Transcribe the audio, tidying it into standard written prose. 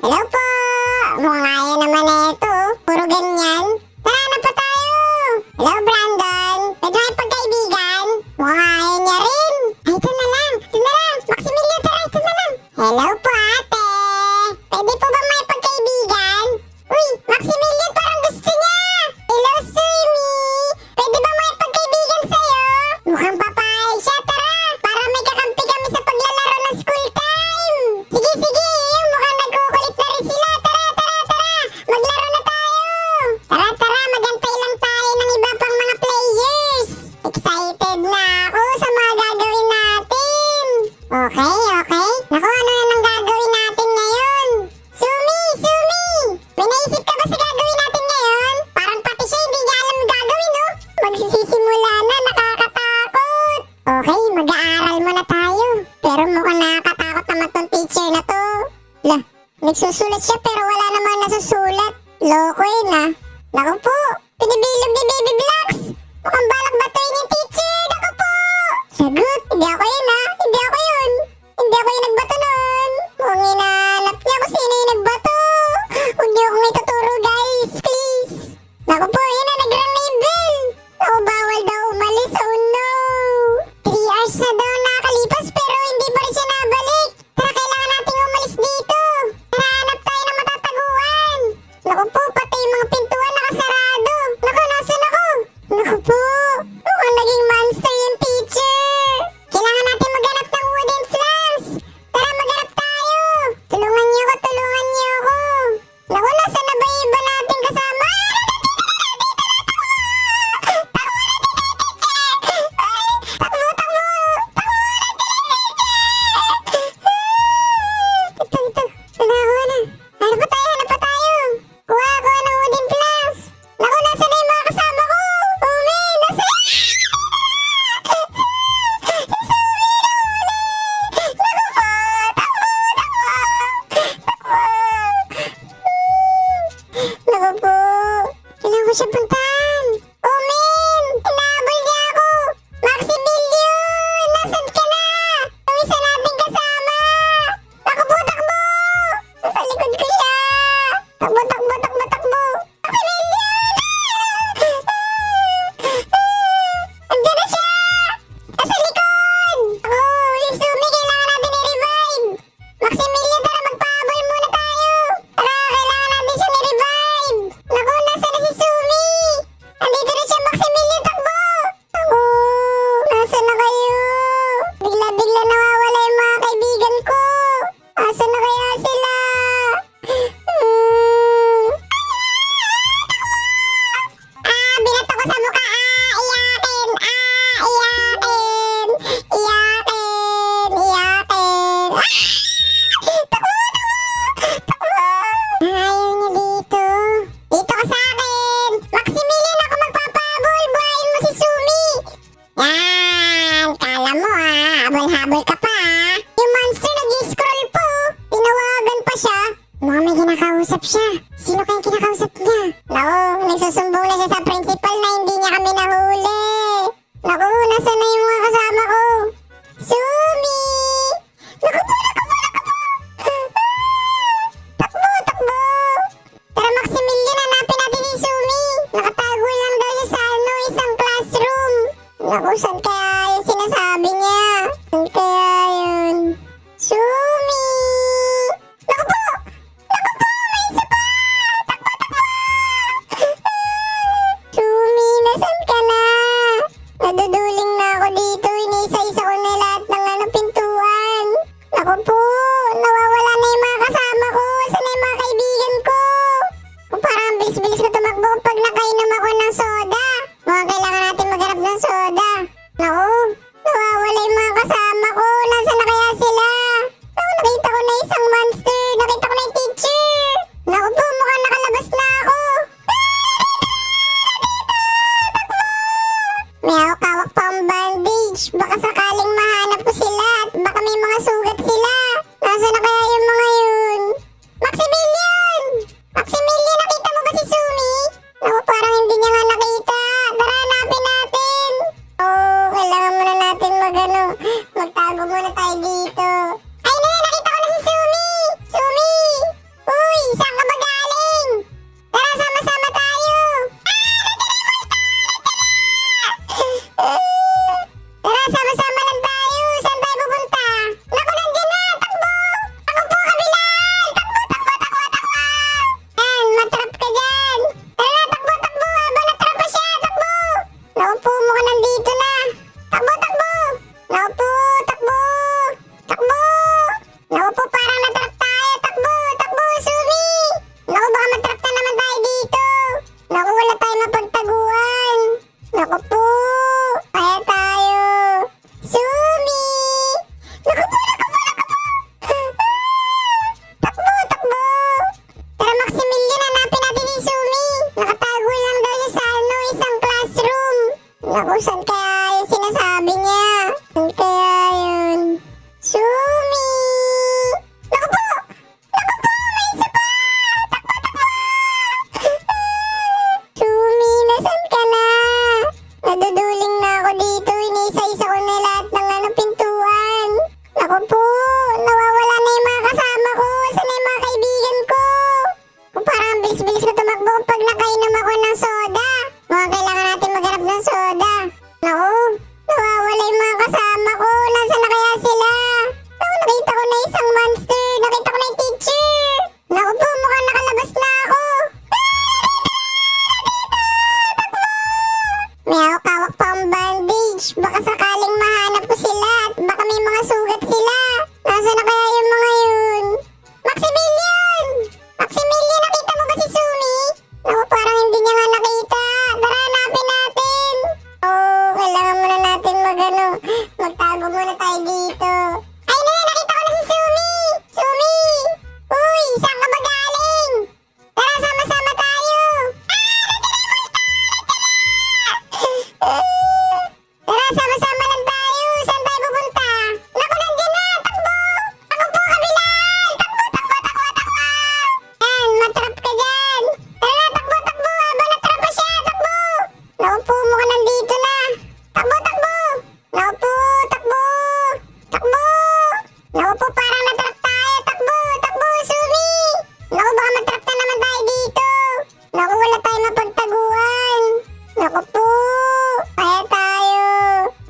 Hello po! Mukhang ayaw naman na ito. Puro ganyan. Tara na po tayo! Hello, Brandon! Pwede kayo pagkaibigan? Mukhang ayaw niya rin. Ay, ito na lang! Ito na lang! Maximilian, tara! Ito na lang! Hello po, ate! Pwede po ba may pagkaibigan? Uy! Maximilian, parang gusto niya! Hello, Sumi! Pwede ba may pagkaibigan sa'yo? Mukhang papayag siya, tara! Para may kakampi kami sa paglalaro ng school time! Sige, sige! Mukhang nagkukulit na rin sila! Tara, tara, tara! Maglaro na tayo! Tara, tara! Magantay lang tayo ng iba pang mga players! Excited na ako sa mga gagawin natin! Okay, okay. Naku, ano na nang gagawin natin ngayon? Sumi! Sumi! May naisip ka ba sa gagawin natin ngayon? Parang pati siya hindi niya alam gagawin, no? Magsisimula na, nakakatakot! Okay, mag-aaral muna tayo. Pero mukhang nakakatakot naman tong teacher na to. Lah, nagsusulat siya pero wala namang nasusulat. Loko yun, ah. Naku po, pinibilog ni Baby Blocks. Mukhang balak batuin yung teacher. Naku po! Sagot, hindi ako yun, ah. Hindi ako yun. Hindi ako yung nagbato nun. Mukhang hinahanap niya kung sino yung nagbato. Huwag niyo akong ituturo, guys. Please. Naku po, yun na, nag-rang label. Naku, bawal daw umalis. Oh no. 3 hours na daw nakakalipas pero hindi pa rin siya nabalik. Tara, kailangan nating umalis dito. Tara, hanap tayo ng matataguan. Naku po, pati yung mga pintuan nakasarado. Naku, nasan ako? Naku po, mukhang naging monster yung teacher. Kailangan natin maghanap ng wooden planks. Tara, maghanap tayo. Tulungan niyo ako, tulungan niyo ako. Naku, nasa na ba yung iba nating kasama? Takbo, takbo! Ito. Nagawa na. Hanap pa tayo. Kuha ako ng wooden planks. Naku, nasa na yung mga kasama ko? Umi, nasa... Naku po, kailangan ko siya puntahan. Umin, hinahabol niya ako. Maximilian, nasan ka na? Yung isa nating kasama. Naku po, takbo. Nasa likod ko siya. Takbo. Maximilian! Andiyan na siya. Nasa likod. Ako, Sumi, kailangan natin i-revive. Maximilian, tara magpahabol muna tayo. Tara, kailangan natin siyang i-revive. Naku, nasa na si Sumi? Andito na siya, Maximilian, takbo! Naku, nasa na kayo? Bigla nawawala yung mga kaibigan ko. Asa na kaya sila? Binato ko sa mukha. Iyakin! Iyakin! Takbo! Ayaw niya dito. Dito ka sa akin. Maximilian, ako magpapabol. Buhayin mo si Sumi. Yan. Kala mo, habol-habol ka pa, Yung monster nag-scroll po. Tinawagan pa siya. Mukhang may kinakausap siya. Sino kayang kinakausap niya? Naku, nagsusumbong na siya sa principal na hindi niya kami nahuli. Naku, nasa na yung mga kasama ko? Sumi!